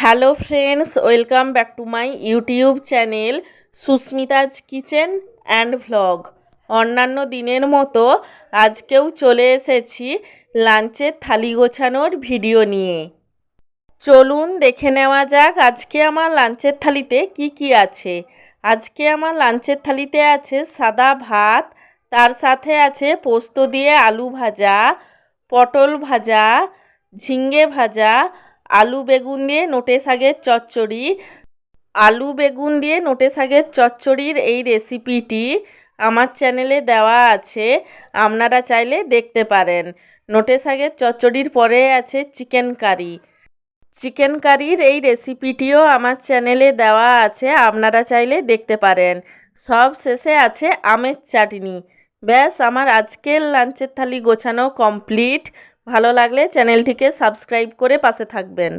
Hello friends, welcome back to my YouTube channel Susmita's kitchen and vlog. অন্যান্য দিনের মতো আজকেও চলে এসেছি লাঞ্চের থালি গোছানোর ভিডিও নিয়ে। চলুন দেখে নেওয়া যাক আজকে আমার লাঞ্চের থালিতে কি কি আছে। আজকে আমার লাঞ্চের থালিতে আছে সাদা ভাত, তার সাথে আছে পোস্ত দিয়ে আলু ভাজা, পটল ভাজা, ঝিঙ্গে ভাজা, আলু বেগুন দিয়ে নোটে শাকের চচ্চড়ি। আলু বেগুন দিয়ে নোটে শাকের চচ্চড়ির এই রেসিপিটি আমার চ্যানেলে দেওয়া আছে, আপনারা চাইলে দেখতে পারেন। নোটে শাকের চচ্চড়ির পরে আছে চিকেন কারি। চিকেন কারির এই রেসিপিটিও আমার চ্যানেলে দেওয়া আছে, আপনারা চাইলে দেখতে পারেন। সব শেষে আছে আমের চাটনি। ব্যাস, আমার আজকের লাঞ্চের থালি গোছানো কমপ্লিট। ভালো লাগলে চ্যানেলটিকে সাবস্ক্রাইব করে পাশে থাকবেন।